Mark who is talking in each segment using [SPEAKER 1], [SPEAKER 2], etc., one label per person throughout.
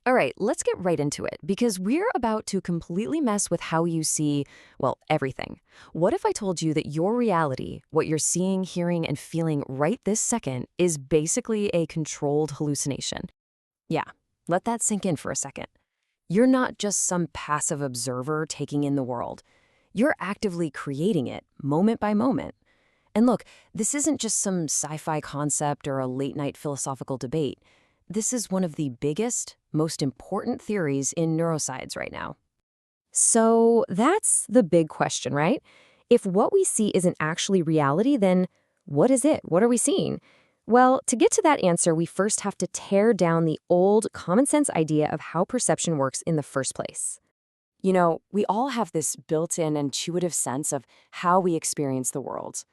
[SPEAKER 1] All right, let's get right into it because we're about to completely mess with how you see, well, everything. What if I told you that your reality, what you're seeing, hearing, and feeling right this second, is basically a controlled hallucination? Yeah, let that sink in for a second. You're not just some passive observer taking in the world. You're actively creating it, moment by moment. And look, this isn't just some sci-fi concept or a late-night philosophical debate. This is one of the biggest, most important theories in neuroscience right now. So that's the big question, right? If what we see isn't actually reality, then what is it? What are we seeing? Well, to get to that answer, we first have to tear down the old common sense idea of how perception works in the first place. You know, we all have this built-in intuitive sense of how we experience the world.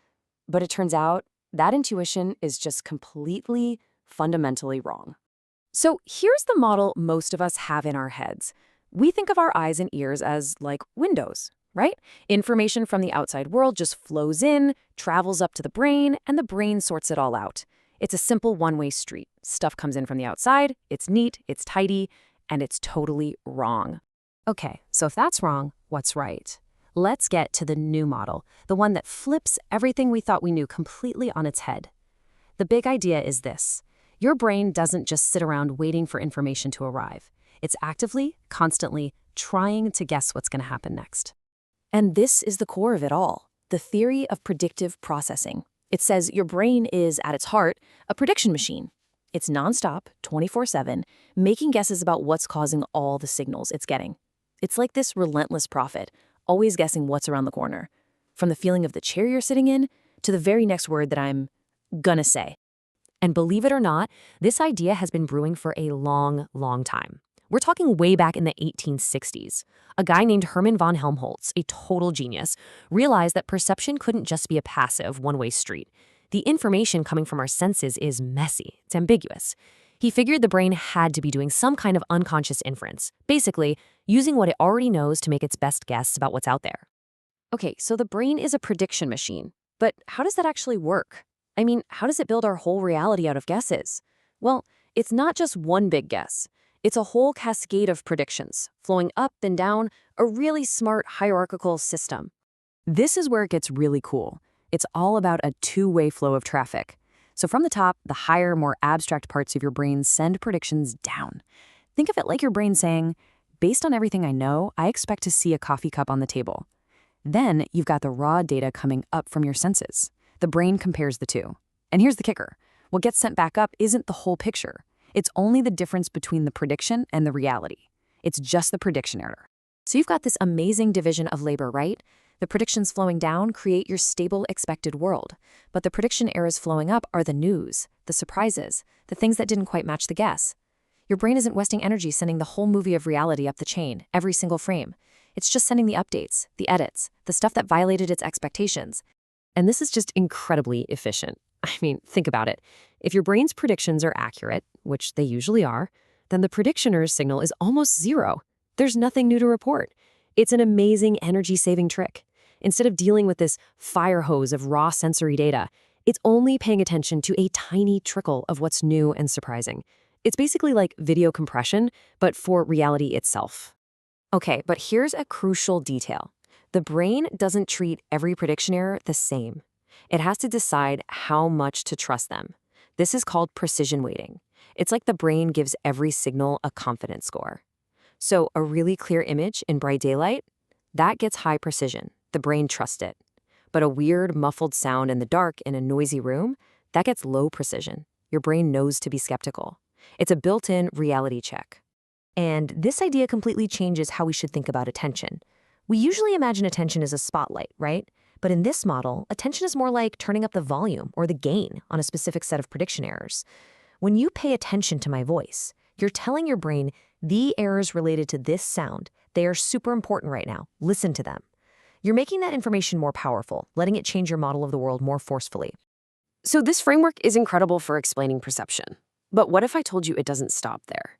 [SPEAKER 1] But it turns out that intuition is just completely, fundamentally wrong. So here's the model most of us have in our heads. We think of our eyes and ears as like windows, right? Information from the outside world just flows in, travels up to the brain, and the brain sorts it all out. It's a simple one-way street. Stuff comes in from the outside, it's neat, it's tidy, and it's totally wrong. Okay, so if that's wrong, what's right? Let's get to the new model, the one that flips everything we thought we knew completely on its head. The big idea is this. Your brain doesn't just sit around waiting for information to arrive. It's actively, constantly trying to guess what's going to happen next. And this is the core of it all, the theory of predictive processing. It says your brain is, at its heart, a prediction machine. It's nonstop, 24/7, making guesses about what's causing all the signals it's getting. It's like this relentless prophet, always guessing what's around the corner, from the feeling of the chair you're sitting in to the very next word that I'm gonna say. And believe it or not, this idea has been brewing for a long, long time. We're talking way back in the 1860s. A guy named Hermann von Helmholtz, a total genius, realized that perception couldn't just be a passive, one-way street. The information coming from our senses is messy, it's ambiguous. He figured the brain had to be doing some kind of unconscious inference, basically using what it already knows to make its best guess about what's out there. Okay, so the brain is a prediction machine, but how does that actually work? I mean, how does it build our whole reality out of guesses? Well, it's not just one big guess. It's a whole cascade of predictions, flowing up and down, a really smart hierarchical system. This is where it gets really cool. It's all about a two-way flow of traffic. So from the top, the higher, more abstract parts of your brain send predictions down. Think of it like your brain saying, based on everything I know, I expect to see a coffee cup on the table. Then you've got the raw data coming up from your senses. The brain compares the two. And here's the kicker. What gets sent back up isn't the whole picture. It's only the difference between the prediction and the reality. It's just the prediction error. So you've got this amazing division of labor, right? The predictions flowing down create your stable, expected world. But the prediction errors flowing up are the news, the surprises, the things that didn't quite match the guess. Your brain isn't wasting energy sending the whole movie of reality up the chain, every single frame. It's just sending the updates, the edits, the stuff that violated its expectations. And this is just incredibly efficient. I mean, think about it. If your brain's predictions are accurate, which they usually are, then the prediction error signal is almost zero. There's nothing new to report. It's an amazing energy-saving trick. Instead of dealing with this fire hose of raw sensory data, it's only paying attention to a tiny trickle of what's new and surprising. It's basically like video compression, but for reality itself. Okay, but here's a crucial detail. The brain doesn't treat every prediction error the same. It has to decide how much to trust them. This is called precision weighting. It's like the brain gives every signal a confidence score. So a really clear image in bright daylight, that gets high precision. The brain trusts it. But a weird, muffled sound in the dark in a noisy room, that gets low precision. Your brain knows to be skeptical. It's a built-in reality check. And this idea completely changes how we should think about attention. We usually imagine attention as a spotlight, right? But in this model, attention is more like turning up the volume or the gain on a specific set of prediction errors. When you pay attention to my voice, you're telling your brain, the errors related to this sound, they are super important right now. Listen to them. You're making that information more powerful, letting it change your model of the world more forcefully. So this framework is incredible for explaining perception. But what if I told you it doesn't stop there?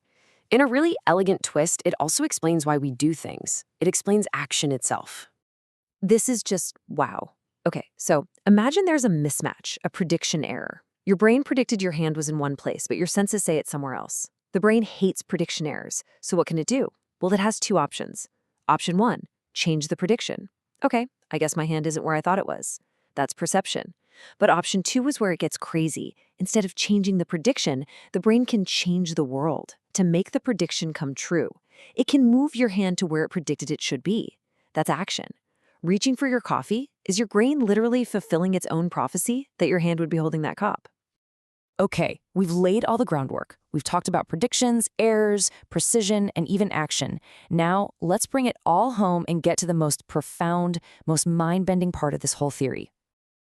[SPEAKER 1] In a really elegant twist, it also explains why we do things. It explains action itself. This is just wow. Okay, so imagine there's a mismatch, a prediction error. Your brain predicted your hand was in one place, but your senses say it's somewhere else.
[SPEAKER 2] The brain hates prediction errors, so what can it do? Well, it has two options. Option 1, change the prediction. Okay, I guess my hand isn't where I thought it was. That's perception. But option 2 is where it gets crazy. Instead of changing the prediction, the brain can change the world to make the prediction come true. It can move your hand to where it predicted it should be. That's action. Reaching for your coffee, is your brain literally fulfilling its own prophecy that your hand would be holding that cup?
[SPEAKER 1] Okay, we've laid all the groundwork. We've talked about predictions, errors, precision, and even action. Now, let's bring it all home and get to the most profound, most mind-bending part of this whole theory.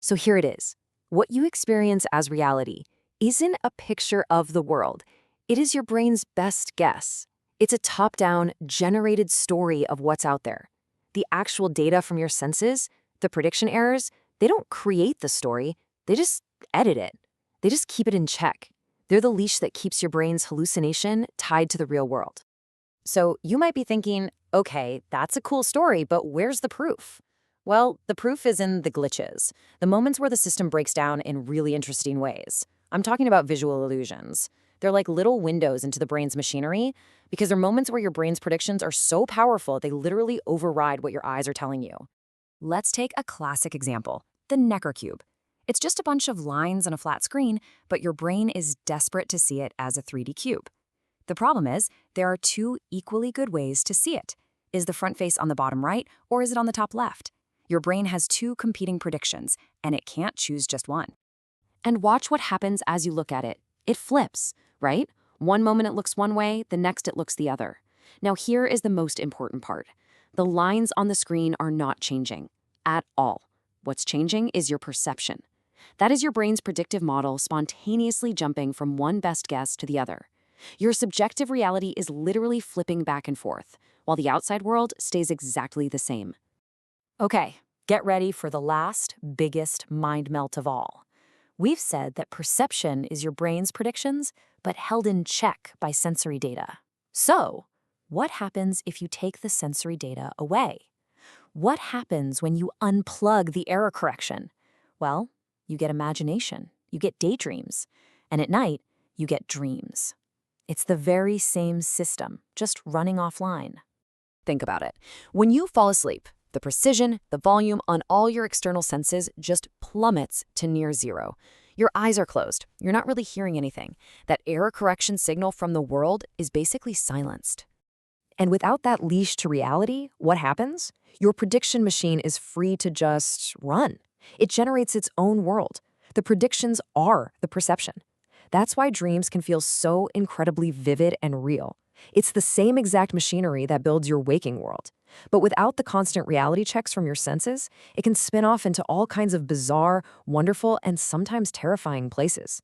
[SPEAKER 1] So here it is. What you experience as reality isn't a picture of the world. It is your brain's best guess. It's a top-down, generated story of what's out there. The actual data from your senses, the prediction errors, they don't create the story. They just edit it. They just keep it in check. They're the leash that keeps your brain's hallucination tied to the real world. So you might be thinking, okay, that's a cool story, but where's the proof? Well, the proof is in the glitches, the moments where the system breaks down in really interesting ways. I'm talking about visual illusions. They're like little windows into the brain's machinery because they're moments where your brain's predictions are so powerful they literally override what your eyes are telling you. Let's take a classic example, the Necker cube. It's just a bunch of lines on a flat screen, but your brain is desperate to see it as a 3D cube. The problem is, there are two equally good ways to see it. Is the front face on the bottom right, or is it on the top left? Your brain has two competing predictions, and it can't choose just one. And watch what happens as you look at it. It flips, right? One moment it looks one way, the next it looks the other. Now here is the most important part. The lines on the screen are not changing at all. What's changing is your perception. That is your brain's predictive model spontaneously jumping from one best guess to the other. Your subjective reality is literally flipping back and forth, while the outside world stays exactly the same. Okay, get ready for the last, biggest mind melt of all. We've said that perception is your brain's predictions, but held in check by sensory data. So, what happens if you take the sensory data away? What happens when you unplug the error correction? Well, you get imagination, you get daydreams, and at night, you get dreams. It's the very same system, just running offline. Think about it. When you fall asleep, the precision, the volume on all your external senses just plummets to near zero. Your eyes are closed. You're not really hearing anything. That error correction signal from the world is basically silenced. And without that leash to reality, what happens? Your prediction machine is free to just run. It generates its own world. The predictions are the perception. That's why dreams can feel so incredibly vivid and real. It's the same exact machinery that builds your waking world. But without the constant reality checks from your senses, it can spin off into all kinds of bizarre, wonderful, and sometimes terrifying places.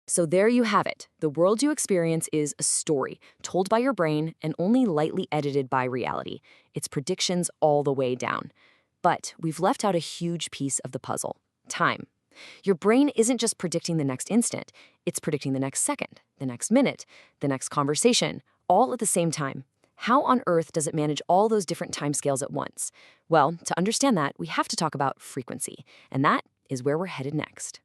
[SPEAKER 1] So there you have it. The world you experience is a story told by your brain and only lightly edited by reality. It's predictions all the way down. But we've left out a huge piece of the puzzle: time. Your brain isn't just predicting the next instant, it's predicting the next second, the next minute, the next conversation, all at the same time. How on earth does it manage all those different timescales at once? Well, to understand that, we have to talk about frequency, and that is where we're headed next.